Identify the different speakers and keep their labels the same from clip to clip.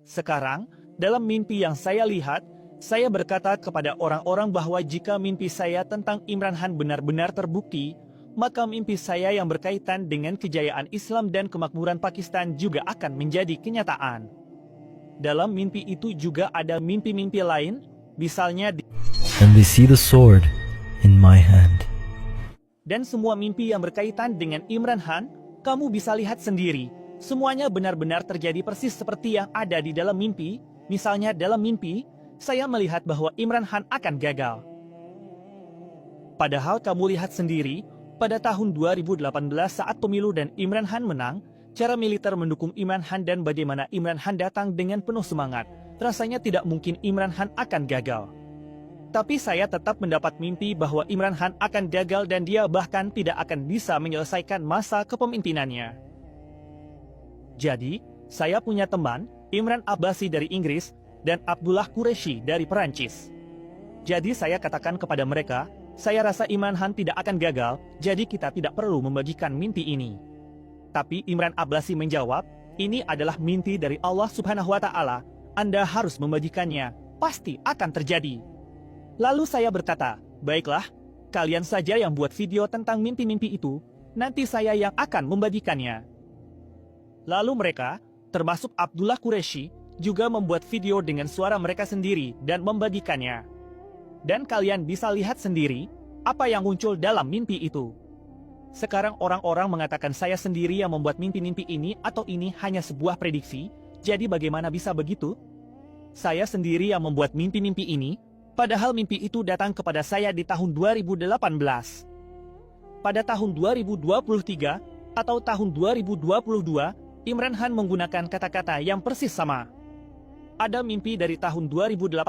Speaker 1: Sekarang, dalam mimpi yang saya lihat, saya berkata kepada orang-orang bahwa jika mimpi saya tentang Imran Khan benar-benar terbukti, maka mimpi saya yang berkaitan dengan kejayaan Islam dan kemakmuran Pakistan juga akan menjadi kenyataan. Dalam mimpi itu juga ada mimpi-mimpi lain, misalnya
Speaker 2: And they see the sword in my hand.
Speaker 1: dan semua mimpi yang berkaitan dengan Imran Khan, kamu bisa lihat sendiri. Semuanya benar-benar terjadi persis seperti yang ada di dalam mimpi. Misalnya dalam mimpi, saya melihat bahwa Imran Khan akan gagal. Padahal kamu lihat sendiri, pada tahun 2018 saat pemilu dan Imran Khan menang, cara militer mendukung Imran Khan dan bagaimana Imran Khan datang dengan penuh semangat. Rasanya tidak mungkin Imran Khan akan gagal. Tapi saya tetap mendapat mimpi bahwa Imran Khan akan gagal dan dia bahkan tidak akan bisa menyelesaikan masa kepemimpinannya. Jadi, saya punya teman, Imran Abbasi dari Inggris, dan Abdullah Qureshi dari Perancis. Jadi saya katakan kepada mereka, saya rasa Imran Khan tidak akan gagal, jadi kita tidak perlu membagikan mimpi ini. Tapi Imran Abbasi menjawab, ini adalah mimpi dari Allah Subhanahu wa Ta'ala, Anda harus membagikannya, pasti akan terjadi. Lalu saya berkata, baiklah, kalian saja yang buat video tentang mimpi-mimpi itu, nanti saya yang akan membagikannya. Lalu mereka, termasuk Abdullah Qureshi, juga membuat video dengan suara mereka sendiri dan membagikannya. Dan kalian bisa lihat sendiri, apa yang muncul dalam mimpi itu. Sekarang orang-orang mengatakan saya sendiri yang membuat mimpi-mimpi ini atau ini hanya sebuah prediksi, jadi bagaimana bisa begitu? Saya sendiri yang membuat mimpi-mimpi ini, padahal mimpi itu datang kepada saya di tahun 2018. Pada tahun 2023 atau tahun 2022, Imran Khan menggunakan kata-kata yang persis sama. Ada mimpi dari tahun 2018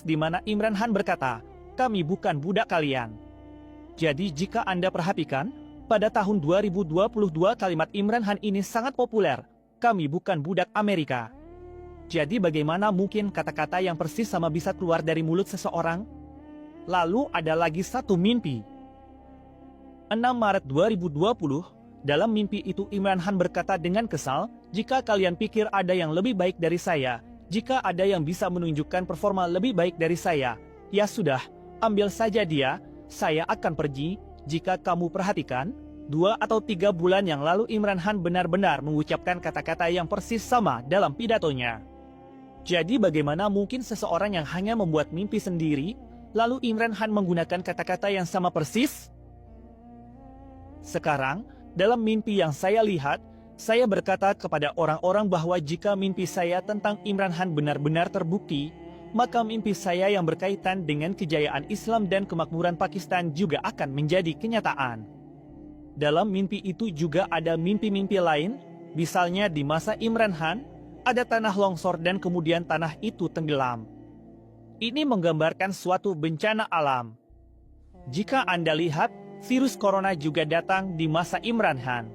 Speaker 1: di mana Imran Khan berkata, kami bukan budak kalian. Jadi jika Anda perhatikan, pada tahun 2022 kalimat Imran Khan ini sangat populer, kami bukan budak Amerika. Jadi bagaimana mungkin kata-kata yang persis sama bisa keluar dari mulut seseorang? Lalu ada lagi satu mimpi. 6 Maret 2020, dalam mimpi itu Imran Khan berkata dengan kesal, jika kalian pikir ada yang lebih baik dari saya, jika ada yang bisa menunjukkan performa lebih baik dari saya, ya sudah, ambil saja dia, saya akan pergi. Jika kamu perhatikan, 2 atau 3 bulan yang lalu Imran Khan benar-benar mengucapkan kata-kata yang persis sama dalam pidatonya. Jadi bagaimana mungkin seseorang yang hanya membuat mimpi sendiri, lalu Imran Khan menggunakan kata-kata yang sama persis? Sekarang, dalam mimpi yang saya lihat, saya berkata kepada orang-orang bahwa jika mimpi saya tentang Imran Khan benar-benar terbukti, maka mimpi saya yang berkaitan dengan kejayaan Islam dan kemakmuran Pakistan juga akan menjadi kenyataan. Dalam mimpi itu juga ada mimpi-mimpi lain, misalnya di masa Imran Khan, ada tanah longsor dan kemudian tanah itu tenggelam. Ini menggambarkan suatu bencana alam. Jika Anda lihat, virus corona juga datang di masa Imran Khan.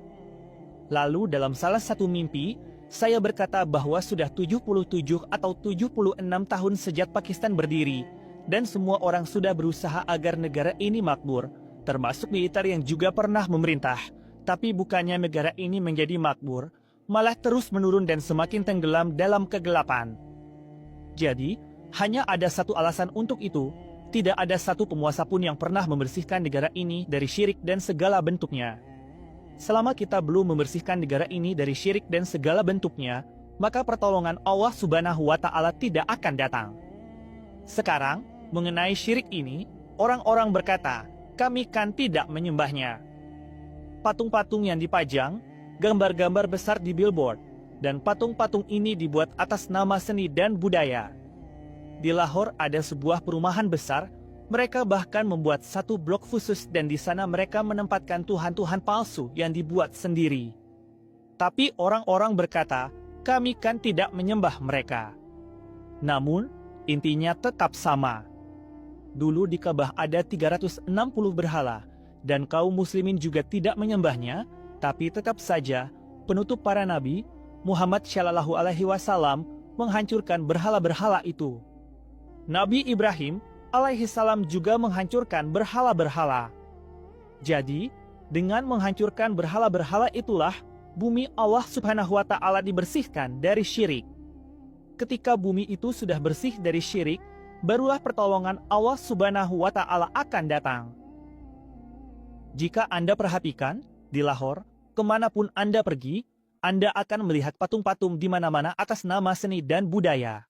Speaker 1: Lalu dalam salah satu mimpi, saya berkata bahwa sudah 77 atau 76 tahun sejak Pakistan berdiri, dan semua orang sudah berusaha agar negara ini makmur, termasuk militer yang juga pernah memerintah. Tapi bukannya negara ini menjadi makmur, malah terus menurun dan semakin tenggelam dalam kegelapan. Jadi, hanya ada satu alasan untuk itu, tidak ada satu penguasa pun yang pernah membersihkan negara ini dari syirik dan segala bentuknya. Selama kita belum membersihkan negara ini dari syirik dan segala bentuknya, maka pertolongan Allah Subhanahu wa Ta'ala tidak akan datang. Sekarang, mengenai syirik ini, orang-orang berkata, kami kan tidak menyembahnya. Patung-patung yang dipajang, gambar-gambar besar di billboard, dan patung-patung ini dibuat atas nama seni dan budaya. Di Lahore ada sebuah perumahan besar, mereka bahkan membuat satu blok khusus dan di sana mereka menempatkan tuhan-tuhan palsu yang dibuat sendiri. Tapi orang-orang berkata, kami kan tidak menyembah mereka. Namun, intinya tetap sama. Dulu di Ka'bah ada 360 berhala, dan kaum muslimin juga tidak menyembahnya, tapi tetap saja, penutup para nabi, Muhammad Shallallahu Alaihi Wasallam, menghancurkan berhala-berhala itu. Nabi Ibrahim alaihi salam juga menghancurkan berhala-berhala. Jadi, dengan menghancurkan berhala-berhala itulah, bumi Allah Subhanahu wa Ta'ala dibersihkan dari syirik. Ketika bumi itu sudah bersih dari syirik, barulah pertolongan Allah Subhanahu wa Ta'ala akan datang. Jika Anda perhatikan, di Lahore, kemanapun Anda pergi, Anda akan melihat patung-patung di mana-mana atas nama seni dan budaya.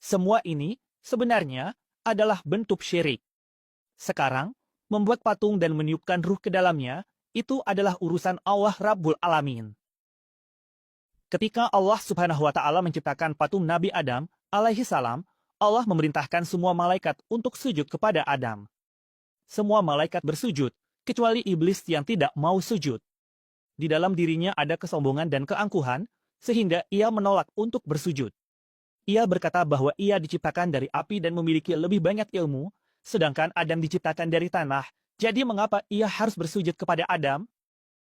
Speaker 1: Semua ini sebenarnya adalah bentuk syirik. Sekarang, membuat patung dan meniupkan ruh ke dalamnya, itu adalah urusan Allah Rabbul Alamin. Ketika Allah Subhanahu wa Ta'ala menciptakan patung Nabi Adam alaihi salam, Allah memerintahkan semua malaikat untuk sujud kepada Adam. Semua malaikat bersujud, kecuali iblis yang tidak mau sujud. Di dalam dirinya ada kesombongan dan keangkuhan, sehingga ia menolak untuk bersujud. Ia berkata bahwa ia diciptakan dari api dan memiliki lebih banyak ilmu, sedangkan Adam diciptakan dari tanah, jadi mengapa ia harus bersujud kepada Adam?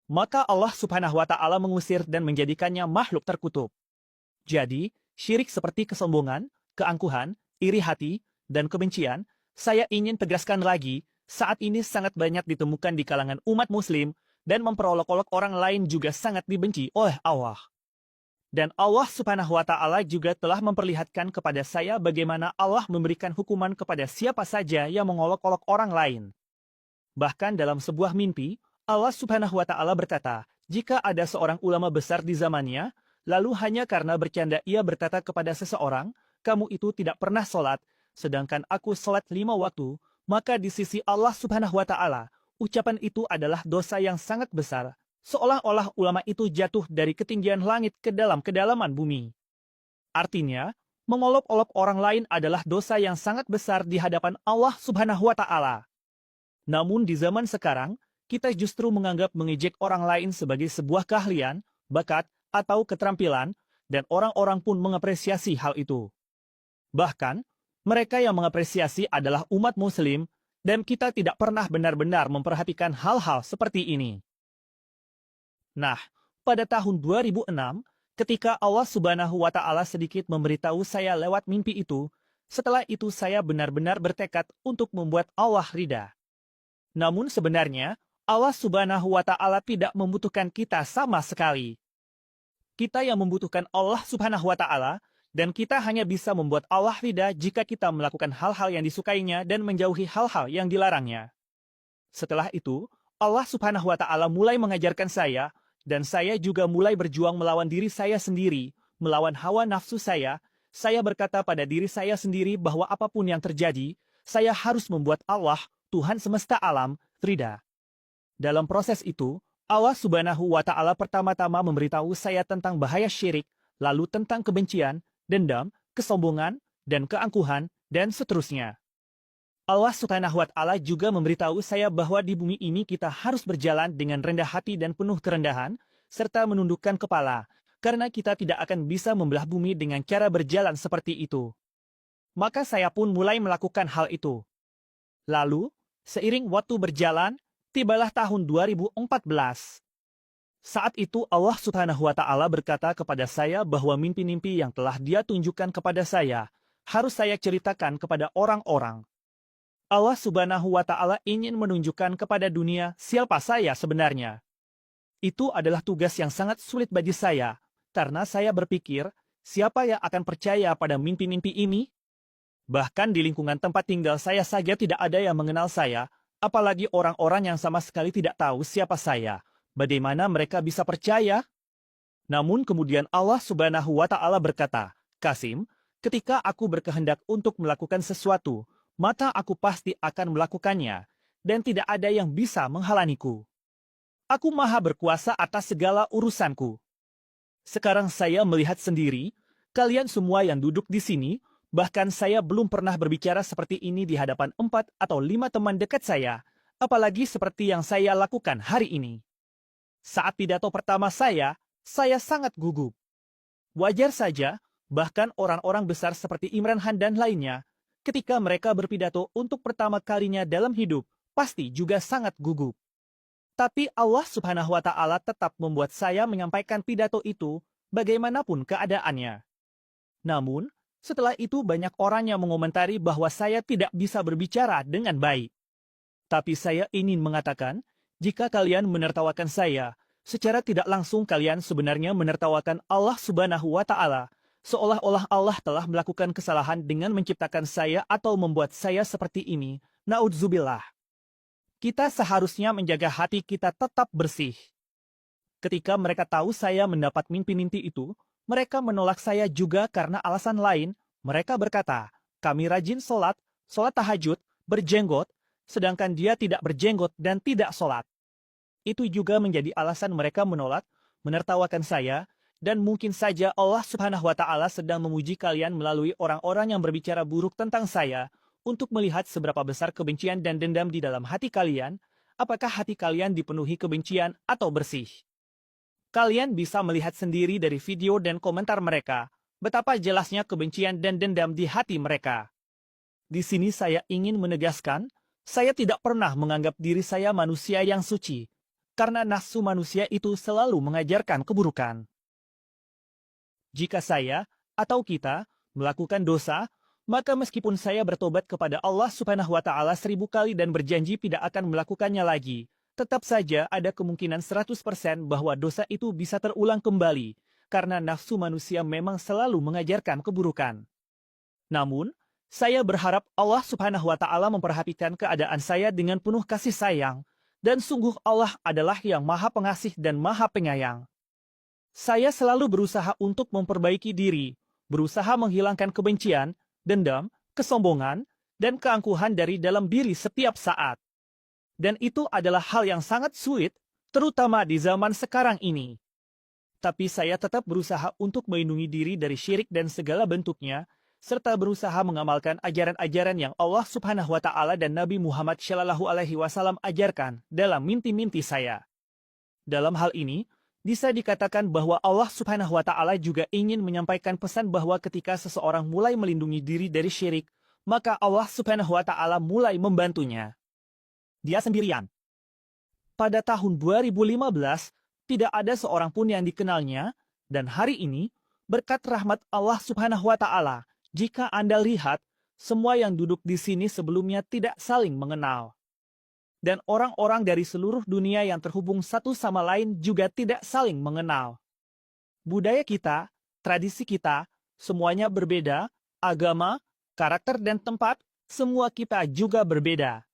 Speaker 1: Maka Allah Subhanahu wa Ta'ala mengusir dan menjadikannya makhluk terkutuk. Jadi, syirik seperti kesombongan, keangkuhan, iri hati, dan kebencian, saya ingin tegaskan lagi, saat ini sangat banyak ditemukan di kalangan umat muslim, dan memperolok-olok orang lain juga sangat dibenci oleh Allah. Dan Allah Subhanahu wa Ta'ala juga telah memperlihatkan kepada saya bagaimana Allah memberikan hukuman kepada siapa saja yang mengolok-olok orang lain. Bahkan dalam sebuah mimpi, Allah Subhanahu wa Ta'ala berkata, jika ada seorang ulama besar di zamannya, lalu hanya karena bercanda ia berkata kepada seseorang, kamu itu tidak pernah sholat, sedangkan aku sholat 5 waktu, maka di sisi Allah Subhanahu wa Ta'ala, ucapan itu adalah dosa yang sangat besar, seolah-olah ulama itu jatuh dari ketinggian langit ke dalam kedalaman bumi. Artinya, mengolok-olok orang lain adalah dosa yang sangat besar di hadapan Allah Subhanahu wa Ta'ala. Namun di zaman sekarang, kita justru menganggap mengejek orang lain sebagai sebuah keahlian, bakat, atau keterampilan, dan orang-orang pun mengapresiasi hal itu. Bahkan, mereka yang mengapresiasi adalah umat muslim, dan kita tidak pernah benar-benar memperhatikan hal-hal seperti ini. Nah, pada tahun 2006, ketika Allah Subhanahu wa Ta'ala sedikit memberitahu saya lewat mimpi itu, setelah itu saya benar-benar bertekad untuk membuat Allah ridha. Namun sebenarnya, Allah Subhanahu wa Ta'ala tidak membutuhkan kita sama sekali. Kita yang membutuhkan Allah Subhanahu wa Ta'ala, dan kita hanya bisa membuat Allah ridha jika kita melakukan hal-hal yang disukainya dan menjauhi hal-hal yang dilarangnya. Setelah itu, Allah Subhanahu wa Ta'ala mulai mengajarkan saya, dan saya juga mulai berjuang melawan diri saya sendiri, melawan hawa nafsu saya berkata pada diri saya sendiri bahwa apapun yang terjadi, saya harus membuat Allah, Tuhan semesta alam, ridha. Dalam proses itu, Allah Subhanahu wa Ta'ala pertama-tama memberitahu saya tentang bahaya syirik, lalu tentang kebencian, dendam, kesombongan, dan keangkuhan, dan seterusnya. Allah Subhanahu wa Ta'ala juga memberitahu saya bahwa di bumi ini kita harus berjalan dengan rendah hati dan penuh kerendahan, serta menundukkan kepala, karena kita tidak akan bisa membelah bumi dengan cara berjalan seperti itu. Maka saya pun mulai melakukan hal itu. Lalu, seiring waktu berjalan, tibalah tahun 2014. Saat itu Allah Subhanahu wa Ta'ala berkata kepada saya bahwa mimpi-mimpi yang telah Dia tunjukkan kepada saya harus saya ceritakan kepada orang-orang. Allah Subhanahu wa Ta'ala ingin menunjukkan kepada dunia siapa saya sebenarnya. Itu adalah tugas yang sangat sulit bagi saya, karena saya berpikir, siapa yang akan percaya pada mimpi-mimpi ini? Bahkan di lingkungan tempat tinggal saya saja tidak ada yang mengenal saya, apalagi orang-orang yang sama sekali tidak tahu siapa saya. Bagaimana mereka bisa percaya? Namun kemudian Allah Subhanahu wa Ta'ala berkata, Qasim, ketika aku berkehendak untuk melakukan sesuatu, maka aku pasti akan melakukannya, dan tidak ada yang bisa menghalangiku. Aku maha berkuasa atas segala urusanku. Sekarang saya melihat sendiri, kalian semua yang duduk di sini, bahkan saya belum pernah berbicara seperti ini di hadapan 4 atau 5 teman dekat saya, apalagi seperti yang saya lakukan hari ini. Saat pidato pertama saya sangat gugup. Wajar saja, bahkan orang-orang besar seperti Imran Khan dan lainnya, ketika mereka berpidato untuk pertama kalinya dalam hidup, pasti juga sangat gugup. Tapi Allah Subhanahu wa Ta'ala tetap membuat saya menyampaikan pidato itu bagaimanapun keadaannya. Namun, setelah itu banyak orang yang mengomentari bahwa saya tidak bisa berbicara dengan baik. Tapi saya ingin mengatakan, jika kalian menertawakan saya, secara tidak langsung kalian sebenarnya menertawakan Allah Subhanahu wa Ta'ala, Seolah-olah Allah telah melakukan kesalahan dengan menciptakan saya atau membuat saya seperti ini. Naudzubillah. Kita seharusnya menjaga hati kita tetap bersih. Ketika mereka tahu saya mendapat mimpi-mimpi itu, mereka menolak saya juga karena alasan lain. Mereka berkata, kami rajin sholat tahajud, berjenggot, sedangkan dia tidak berjenggot dan tidak sholat. Itu juga menjadi alasan mereka menolak, menertawakan saya, dan mungkin saja Allah Subhanahu wa Ta'ala sedang memuji kalian melalui orang-orang yang berbicara buruk tentang saya, untuk melihat seberapa besar kebencian dan dendam di dalam hati kalian, apakah hati kalian dipenuhi kebencian atau bersih. Kalian bisa melihat sendiri dari video dan komentar mereka, betapa jelasnya kebencian dan dendam di hati mereka. Di sini saya ingin menegaskan, saya tidak pernah menganggap diri saya manusia yang suci, karena nafsu manusia itu selalu mengajarkan keburukan. Jika saya atau kita melakukan dosa, maka meskipun saya bertobat kepada Allah Subhanahu wa Ta'ala 1000 kali dan berjanji tidak akan melakukannya lagi, tetap saja ada kemungkinan 100% bahwa dosa itu bisa terulang kembali, karena nafsu manusia memang selalu mengajarkan keburukan. Namun, saya berharap Allah Subhanahu wa Ta'ala memperhatikan keadaan saya dengan penuh kasih sayang, dan sungguh Allah adalah yang Maha Pengasih dan Maha Penyayang. Saya selalu berusaha untuk memperbaiki diri, berusaha menghilangkan kebencian, dendam, kesombongan, dan keangkuhan dari dalam diri setiap saat. Dan itu adalah hal yang sangat sulit, terutama di zaman sekarang ini. Tapi saya tetap berusaha untuk melindungi diri dari syirik dan segala bentuknya, serta berusaha mengamalkan ajaran-ajaran yang Allah Subhanahu wa Ta'ala dan Nabi Muhammad Shallallahu Alaihi Wasallam ajarkan dalam mimpi-mimpi saya. Dalam hal ini, bisa dikatakan bahwa Allah Subhanahu wa Ta'ala juga ingin menyampaikan pesan bahwa ketika seseorang mulai melindungi diri dari syirik, maka Allah Subhanahu wa Ta'ala mulai membantunya. Dia sendirian. Pada tahun 2015, tidak ada seorang pun yang dikenalnya, dan hari ini, berkat rahmat Allah Subhanahu wa Ta'ala, jika Anda lihat, semua yang duduk di sini sebelumnya tidak saling mengenal. Dan orang-orang dari seluruh dunia yang terhubung satu sama lain juga tidak saling mengenal. Budaya kita, tradisi kita, semuanya berbeda, agama, karakter dan tempat, semua kita juga berbeda.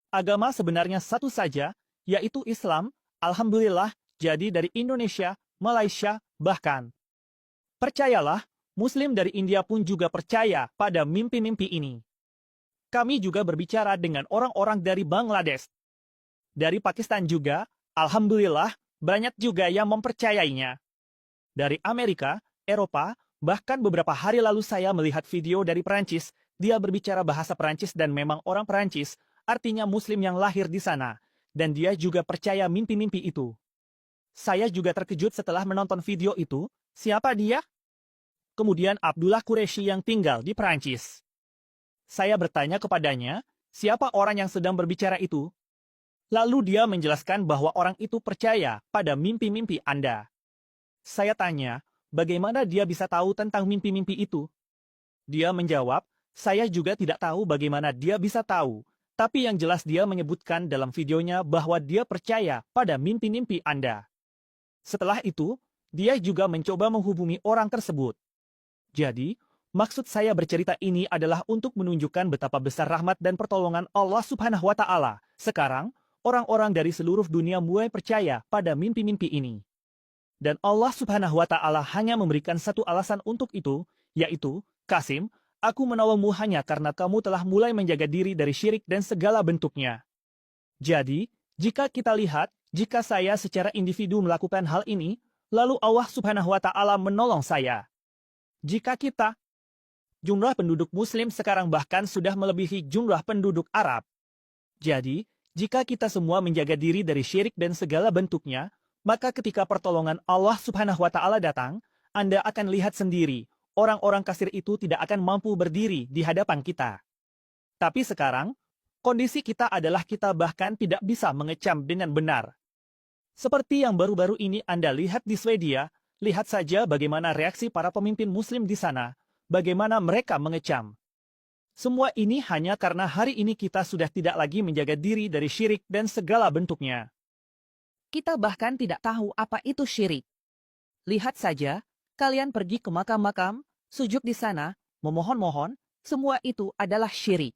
Speaker 1: Agama sebenarnya satu saja, yaitu Islam, alhamdulillah, jadi dari Indonesia, Malaysia, bahkan. Percayalah, Muslim dari India pun juga percaya pada mimpi-mimpi ini. Kami juga berbicara dengan orang-orang dari Bangladesh. Dari Pakistan juga, alhamdulillah, banyak juga yang mempercayainya. Dari Amerika, Eropa, bahkan beberapa hari lalu saya melihat video dari Perancis, dia berbicara bahasa Perancis dan memang orang Perancis, artinya Muslim yang lahir di sana, dan dia juga percaya mimpi-mimpi itu. Saya juga terkejut setelah menonton video itu, siapa dia? Kemudian Abdullah Qureshi yang tinggal di Perancis. Saya bertanya kepadanya, siapa orang yang sedang berbicara itu? Lalu dia menjelaskan bahwa orang itu percaya pada mimpi-mimpi Anda. Saya tanya, bagaimana dia bisa tahu tentang mimpi-mimpi itu? Dia menjawab, saya juga tidak tahu bagaimana dia bisa tahu, tapi yang jelas dia menyebutkan dalam videonya bahwa dia percaya pada mimpi-mimpi Anda. Setelah itu, dia juga mencoba menghubungi orang tersebut. Jadi, maksud saya bercerita ini adalah untuk menunjukkan betapa besar rahmat dan pertolongan Allah Subhanahu wa Ta'ala. Sekarang, orang-orang dari seluruh dunia mulai percaya pada mimpi-mimpi ini. Dan Allah Subhanahu wa Ta'ala hanya memberikan satu alasan untuk itu, yaitu, Qasim, aku menolongmu hanya karena kamu telah mulai menjaga diri dari syirik dan segala bentuknya. Jadi, jika kita lihat, jika saya secara individu melakukan hal ini, lalu Allah Subhanahu wa Ta'ala menolong saya. Jika kita, jumlah penduduk Muslim sekarang bahkan sudah melebihi jumlah penduduk Arab. Jadi, jika kita semua menjaga diri dari syirik dan segala bentuknya, maka ketika pertolongan Allah Subhanahu wa Ta'ala datang, Anda akan lihat sendiri, orang-orang kafir itu tidak akan mampu berdiri di hadapan kita. Tapi sekarang, kondisi kita adalah kita bahkan tidak bisa mengecam dengan benar. Seperti yang baru-baru ini Anda lihat di Swedia, lihat saja bagaimana reaksi para pemimpin Muslim di sana, bagaimana mereka mengecam. Semua ini hanya karena hari ini kita sudah tidak lagi menjaga diri dari syirik dan segala bentuknya. Kita bahkan tidak tahu apa itu syirik. Lihat saja, kalian pergi ke makam-makam, sujud di sana, memohon-mohon, semua itu adalah syirik.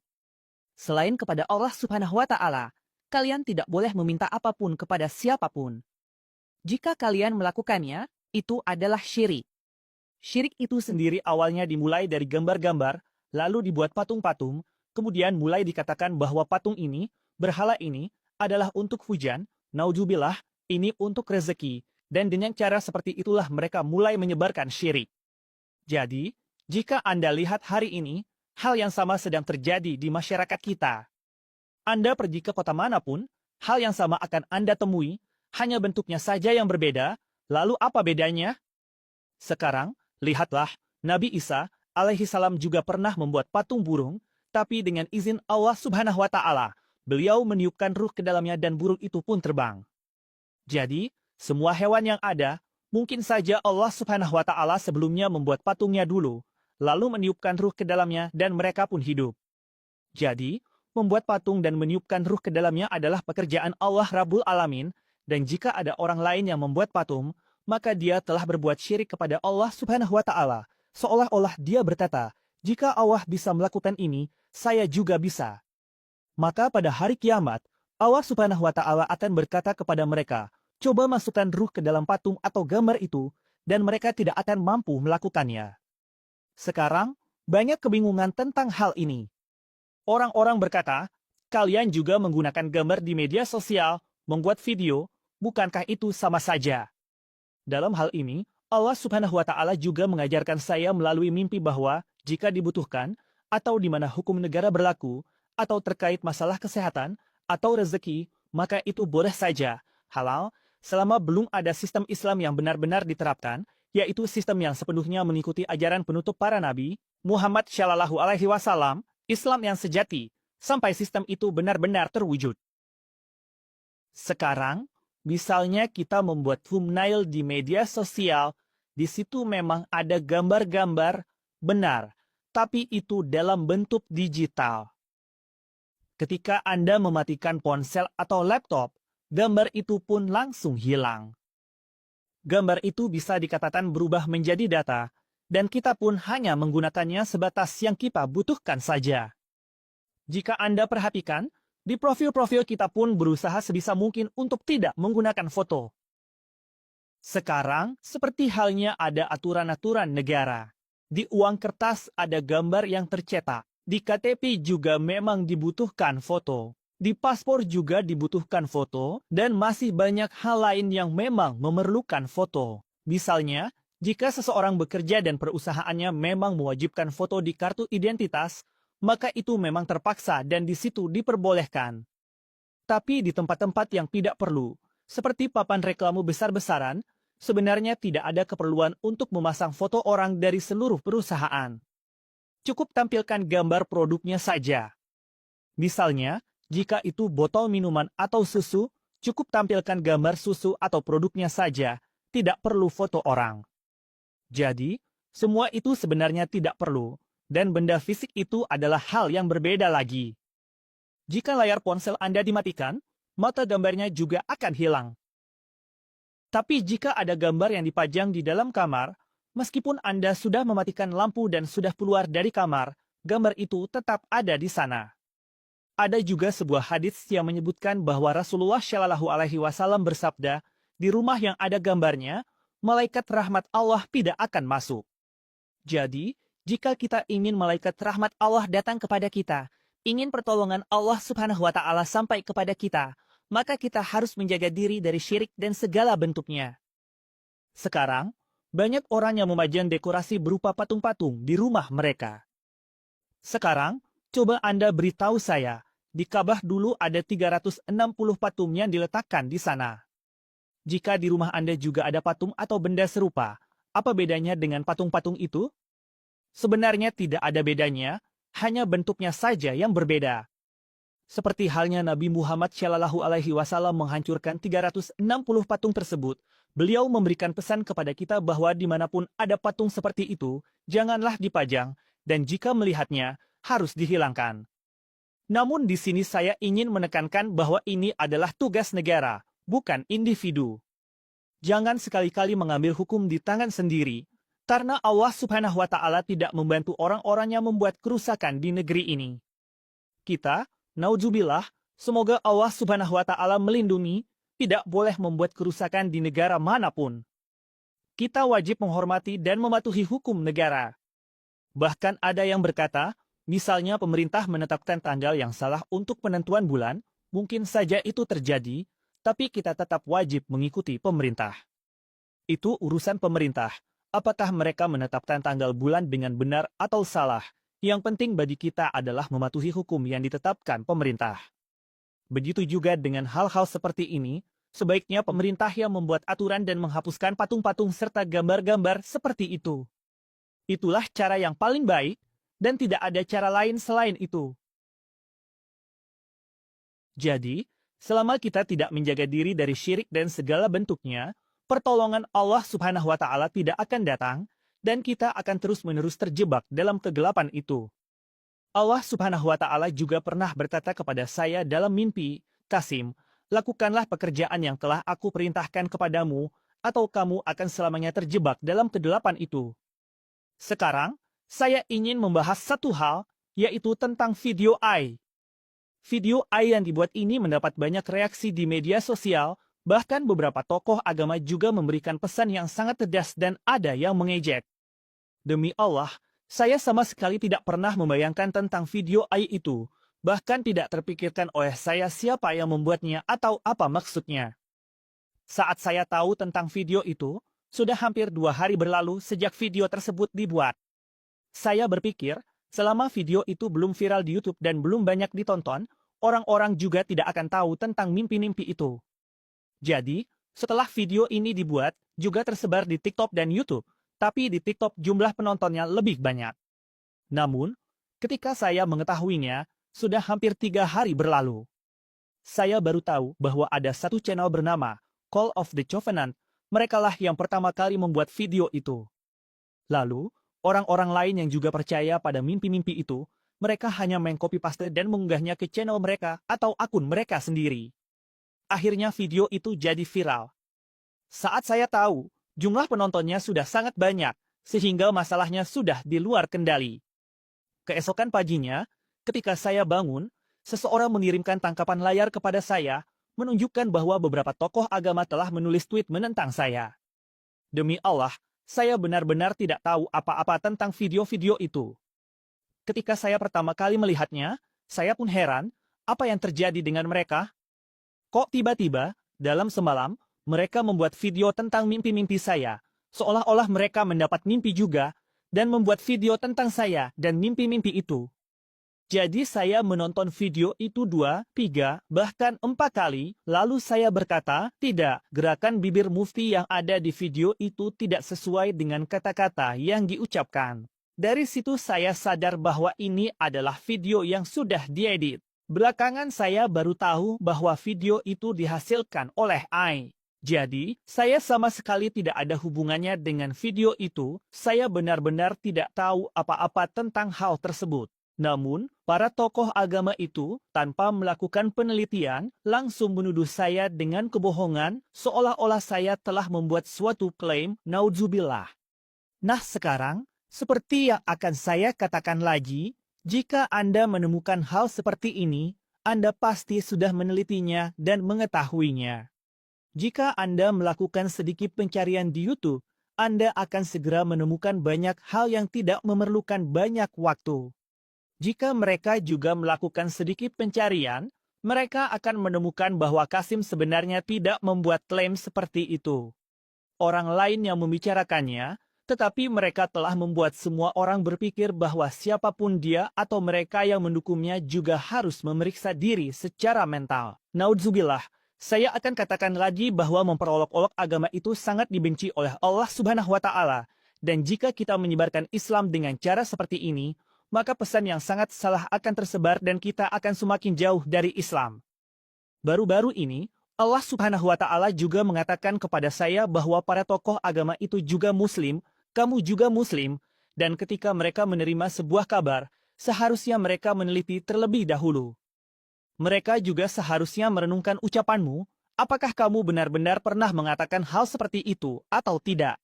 Speaker 1: Selain kepada Allah Subhanahu wa Ta'ala, kalian tidak boleh meminta apapun kepada siapapun. Jika kalian melakukannya, itu adalah syirik. Syirik itu sendiri awalnya dimulai dari gambar-gambar, lalu dibuat patung-patung, kemudian mulai dikatakan bahwa patung ini, berhala ini, adalah untuk hujan, naudzubillah, ini untuk rezeki, dan dengan cara seperti itulah mereka mulai menyebarkan syirik. Jadi, jika Anda lihat hari ini, hal yang sama sedang terjadi di masyarakat kita. Anda pergi ke kota manapun, hal yang sama akan Anda temui, hanya bentuknya saja yang berbeda, lalu apa bedanya? Sekarang, lihatlah, Nabi Isa alaihi salam juga pernah membuat patung burung, tapi dengan izin Allah Subhanahu wa Ta'ala, beliau meniupkan ruh ke dalamnya dan burung itu pun terbang. Jadi, semua hewan yang ada, mungkin saja Allah Subhanahu wa Ta'ala sebelumnya membuat patungnya dulu, lalu meniupkan ruh ke dalamnya dan mereka pun hidup. Jadi, membuat patung dan meniupkan ruh ke dalamnya adalah pekerjaan Allah Rabbul Alamin, dan jika ada orang lain yang membuat patung, maka dia telah berbuat syirik kepada Allah Subhanahu wa Ta'ala, seolah-olah dia berkata, jika Allah bisa melakukan ini, saya juga bisa. Maka pada hari kiamat, Allah Subhanahu wa Ta'ala akan berkata kepada mereka, coba masukkan ruh ke dalam patung atau gambar itu, dan mereka tidak akan mampu melakukannya. Sekarang, banyak kebingungan tentang hal ini. Orang-orang berkata, kalian juga menggunakan gambar di media sosial, membuat video, bukankah itu sama saja? Dalam hal ini, Allah Subhanahu wa Ta'ala juga mengajarkan saya melalui mimpi bahwa jika dibutuhkan, atau di mana hukum negara berlaku, atau terkait masalah kesehatan, atau rezeki, maka itu boleh saja, halal, selama belum ada sistem Islam yang benar-benar diterapkan, yaitu sistem yang sepenuhnya mengikuti ajaran penutup para nabi, Muhammad Shallallahu Alaihi Wasallam, Islam yang sejati, sampai sistem itu benar-benar terwujud. Sekarang, misalnya kita membuat thumbnail di media sosial, di situ memang ada gambar-gambar, benar, tapi itu dalam bentuk digital. Ketika Anda mematikan ponsel atau laptop, gambar itu pun langsung hilang. Gambar itu bisa dikatakan berubah menjadi data, dan kita pun hanya menggunakannya sebatas yang kita butuhkan saja. Jika Anda perhatikan, di profil-profil kita pun berusaha sebisa mungkin untuk tidak menggunakan foto. Sekarang, seperti halnya ada aturan-aturan negara. Di uang kertas ada gambar yang tercetak. Di KTP juga memang dibutuhkan foto. Di paspor juga dibutuhkan foto, dan masih banyak hal lain yang memang memerlukan foto. Misalnya, jika seseorang bekerja dan perusahaannya memang mewajibkan foto di kartu identitas, maka itu memang terpaksa dan di situ diperbolehkan. Tapi di tempat-tempat yang tidak perlu, seperti papan reklame besar-besaran, sebenarnya tidak ada keperluan untuk memasang foto orang dari seluruh perusahaan. Cukup tampilkan gambar produknya saja. Misalnya, jika itu botol minuman atau susu, cukup tampilkan gambar susu atau produknya saja, tidak perlu foto orang. Jadi, semua itu sebenarnya tidak perlu, dan benda fisik itu adalah hal yang berbeda lagi. Jika layar ponsel Anda dimatikan, maka gambarnya juga akan hilang. Tapi jika ada gambar yang dipajang di dalam kamar, meskipun Anda sudah mematikan lampu dan sudah keluar dari kamar, gambar itu tetap ada di sana. Ada juga sebuah hadits yang menyebutkan bahwa Rasulullah Shallallahu Alaihi Wasallam bersabda, di rumah yang ada gambarnya, malaikat rahmat Allah tidak akan masuk. Jadi, jika kita ingin malaikat rahmat Allah datang kepada kita, ingin pertolongan Allah Subhanahu wa Ta'ala sampai kepada kita, maka kita harus menjaga diri dari syirik dan segala bentuknya. Sekarang, banyak orang yang memajang dekorasi berupa patung-patung di rumah mereka. Sekarang, coba Anda beritahu saya, di Ka'bah dulu ada 360 patung yang diletakkan di sana. Jika di rumah Anda juga ada patung atau benda serupa, apa bedanya dengan patung-patung itu? Sebenarnya tidak ada bedanya, hanya bentuknya saja yang berbeda. Seperti halnya Nabi Muhammad Shallallahu Alaihi Wasallam menghancurkan 360 patung tersebut, beliau memberikan pesan kepada kita bahwa dimanapun ada patung seperti itu, janganlah dipajang, dan jika melihatnya, harus dihilangkan. Namun di sini saya ingin menekankan bahwa ini adalah tugas negara, bukan individu. Jangan sekali-kali mengambil hukum di tangan sendiri, Karena Allah Subhanahu wa Ta'ala tidak membantu orang-orang yang membuat kerusakan di negeri ini. Kita, naudzubillah, semoga Allah Subhanahu wa Ta'ala melindungi, tidak boleh membuat kerusakan di negara manapun. Kita wajib menghormati dan mematuhi hukum negara. Bahkan ada yang berkata, misalnya pemerintah menetapkan tanggal yang salah untuk penentuan bulan, mungkin saja itu terjadi, tapi kita tetap wajib mengikuti pemerintah. Itu urusan pemerintah. Apakah mereka menetapkan tanggal bulan dengan benar atau salah? Yang penting bagi kita adalah mematuhi hukum yang ditetapkan pemerintah. Begitu juga dengan hal-hal seperti ini, sebaiknya pemerintah yang membuat aturan dan menghapuskan patung-patung serta gambar-gambar seperti itu. Itulah cara yang paling baik, dan tidak ada cara lain selain itu. Jadi, selama kita tidak menjaga diri dari syirik dan segala bentuknya, pertolongan Allah Subhanahu wa Ta'ala tidak akan datang, dan kita akan terus-menerus terjebak dalam kegelapan itu. Allah Subhanahu wa Ta'ala juga pernah berkata kepada saya dalam mimpi, Kasim, lakukanlah pekerjaan yang telah aku perintahkan kepadamu, atau kamu akan selamanya terjebak dalam kegelapan itu. Sekarang, saya ingin membahas satu hal, yaitu tentang video AI. Video AI yang dibuat ini mendapat banyak reaksi di media sosial, bahkan beberapa tokoh agama juga memberikan pesan yang sangat tegas dan ada yang mengejek. Demi Allah, saya sama sekali tidak pernah membayangkan tentang video AI itu, bahkan tidak terpikirkan oleh saya siapa yang membuatnya atau apa maksudnya. Saat saya tahu tentang video itu, sudah hampir 2 hari berlalu sejak video tersebut dibuat. Saya berpikir, selama video itu belum viral di YouTube dan belum banyak ditonton, orang-orang juga tidak akan tahu tentang mimpi-mimpi itu. Jadi, setelah video ini dibuat, juga tersebar di TikTok dan YouTube, tapi di TikTok jumlah penontonnya lebih banyak. Namun, ketika saya mengetahuinya, sudah hampir 3 hari berlalu. Saya baru tahu bahwa ada satu channel bernama Call of the Covenant, merekalah yang pertama kali membuat video itu. Lalu, orang-orang lain yang juga percaya pada mimpi-mimpi itu, mereka hanya mengcopy-paste dan mengunggahnya ke channel mereka atau akun mereka sendiri. Akhirnya video itu jadi viral. Saat saya tahu, jumlah penontonnya sudah sangat banyak, sehingga masalahnya sudah di luar kendali. Keesokan paginya, ketika saya bangun, seseorang mengirimkan tangkapan layar kepada saya, menunjukkan bahwa beberapa tokoh agama telah menulis tweet menentang saya. Demi Allah, saya benar-benar tidak tahu apa-apa tentang video-video itu. Ketika saya pertama kali melihatnya, saya pun heran, apa yang terjadi dengan mereka? Kok tiba-tiba, dalam semalam, mereka membuat video tentang mimpi-mimpi saya, seolah-olah mereka mendapat mimpi juga, dan membuat video tentang saya dan mimpi-mimpi itu. Jadi saya menonton video itu 2, 3, bahkan 4 kali, lalu saya berkata, tidak, gerakan bibir mufti yang ada di video itu tidak sesuai dengan kata-kata yang diucapkan. Dari situ saya sadar bahwa ini adalah video yang sudah diedit. Belakangan saya baru tahu bahwa video itu dihasilkan oleh AI. Jadi, saya sama sekali tidak ada hubungannya dengan video itu, saya benar-benar tidak tahu apa-apa tentang hal tersebut. Namun, para tokoh agama itu, tanpa melakukan penelitian, langsung menuduh saya dengan kebohongan, seolah-olah saya telah membuat suatu klaim, naudzubillah. Nah sekarang, seperti yang akan saya katakan lagi, jika Anda menemukan hal seperti ini, Anda pasti sudah menelitinya dan mengetahuinya. Jika Anda melakukan sedikit pencarian di YouTube, Anda akan segera menemukan banyak hal yang tidak memerlukan banyak waktu. Jika mereka juga melakukan sedikit pencarian, mereka akan menemukan bahwa Kasim sebenarnya tidak membuat klaim seperti itu. Orang lain yang membicarakannya, tetapi mereka telah membuat semua orang berpikir bahwa siapapun dia atau mereka yang mendukungnya juga harus memeriksa diri secara mental. Naudzubillah, saya akan katakan lagi bahwa memperolok-olok agama itu sangat dibenci oleh Allah Subhanahu wa Ta'ala, dan jika kita menyebarkan Islam dengan cara seperti ini, maka pesan yang sangat salah akan tersebar dan kita akan semakin jauh dari Islam. Baru-baru ini, Allah Subhanahu wa Ta'ala juga mengatakan kepada saya bahwa para tokoh agama itu juga Muslim, kamu juga Muslim, dan ketika mereka menerima sebuah kabar, seharusnya mereka meneliti terlebih dahulu. Mereka juga seharusnya merenungkan ucapanmu, apakah kamu benar-benar pernah mengatakan hal seperti itu atau tidak.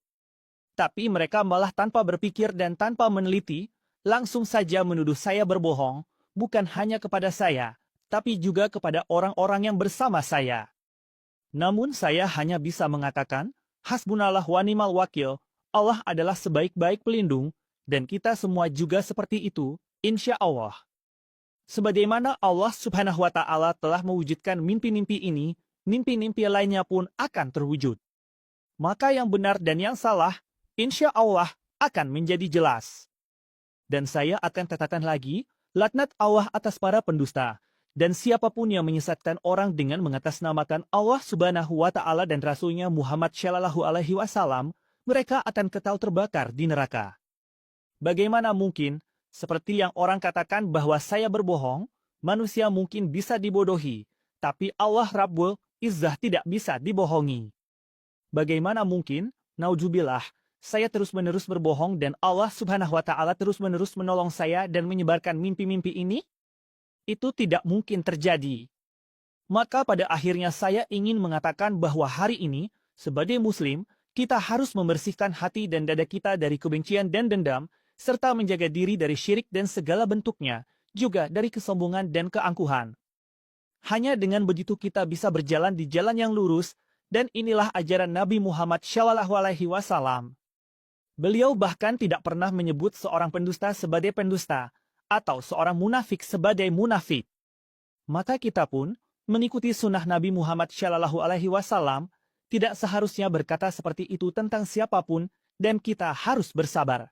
Speaker 1: Tapi mereka malah tanpa berpikir dan tanpa meneliti, langsung saja menuduh saya berbohong, bukan hanya kepada saya, tapi juga kepada orang-orang yang bersama saya. Namun saya hanya bisa mengatakan, hasbunallah wa ni'mal wakil, Allah adalah sebaik-baik pelindung, dan kita semua juga seperti itu, insya Allah. Sebagaimana Allah Subhanahu wa Ta'ala telah mewujudkan mimpi-mimpi ini, mimpi-mimpi lainnya pun akan terwujud. Maka yang benar dan yang salah, insya Allah akan menjadi jelas. Dan saya akan katakan lagi, laknat Allah atas para pendusta, dan siapapun yang menyesatkan orang dengan mengatasnamakan Allah Subhanahu wa Ta'ala dan Rasulnya Muhammad Shallallahu Alaihi Wasallam, mereka akan kekal terbakar di neraka. Bagaimana mungkin, seperti yang orang katakan bahwa saya berbohong, manusia mungkin bisa dibodohi, tapi Allah Rabbul Izzah tidak bisa dibohongi. Bagaimana mungkin, naudzubillah, saya terus-menerus berbohong dan Allah Subhanahu wa Ta'ala terus-menerus menolong saya dan menyebarkan mimpi-mimpi ini? Itu tidak mungkin terjadi. Maka pada akhirnya saya ingin mengatakan bahwa hari ini, sebagai Muslim, kita harus membersihkan hati dan dada kita dari kebencian dan dendam, serta menjaga diri dari syirik dan segala bentuknya, juga dari kesombongan dan keangkuhan. Hanya dengan begitu kita bisa berjalan di jalan yang lurus, dan inilah ajaran Nabi Muhammad SAW. Beliau bahkan tidak pernah menyebut seorang pendusta sebagai pendusta, atau seorang munafik sebagai munafik. Maka kita pun, mengikuti sunnah Nabi Muhammad SAW, tidak seharusnya berkata seperti itu tentang siapapun, dan kita harus bersabar.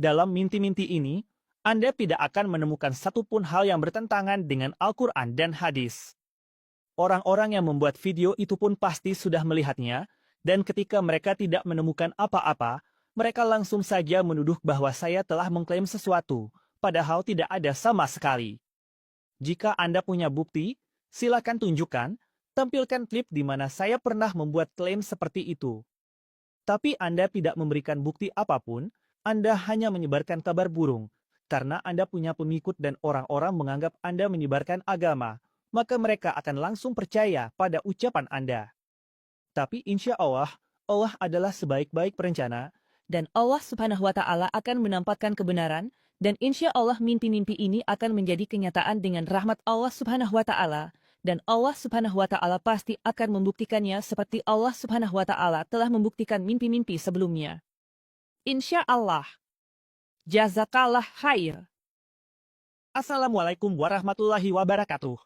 Speaker 1: Dalam mimpi-mimpi ini, Anda tidak akan menemukan satupun hal yang bertentangan dengan Al-Quran dan hadis. Orang-orang yang membuat video itu pun pasti sudah melihatnya, dan ketika mereka tidak menemukan apa-apa, mereka langsung saja menuduh bahwa saya telah mengklaim sesuatu, padahal tidak ada sama sekali. Jika Anda punya bukti, silakan tunjukkan, tampilkan klip di mana saya pernah membuat klaim seperti itu. Tapi Anda tidak memberikan bukti apapun, Anda hanya menyebarkan kabar burung, karena Anda punya pengikut dan orang-orang menganggap Anda menyebarkan agama, maka mereka akan langsung percaya pada ucapan Anda. Tapi insya Allah, Allah adalah sebaik-baik perencana,
Speaker 3: Dan Allah Subhanahu wa Ta'ala akan menampakkan kebenaran, dan insya Allah mimpi-mimpi ini akan menjadi kenyataan dengan rahmat Allah Subhanahu wa Ta'ala, dan Allah Subhanahu wa Ta'ala pasti akan membuktikannya seperti Allah Subhanahu wa Ta'ala telah membuktikan mimpi-mimpi sebelumnya. Insya Allah. Jazakallah khair.
Speaker 1: Assalamualaikum warahmatullahi wabarakatuh.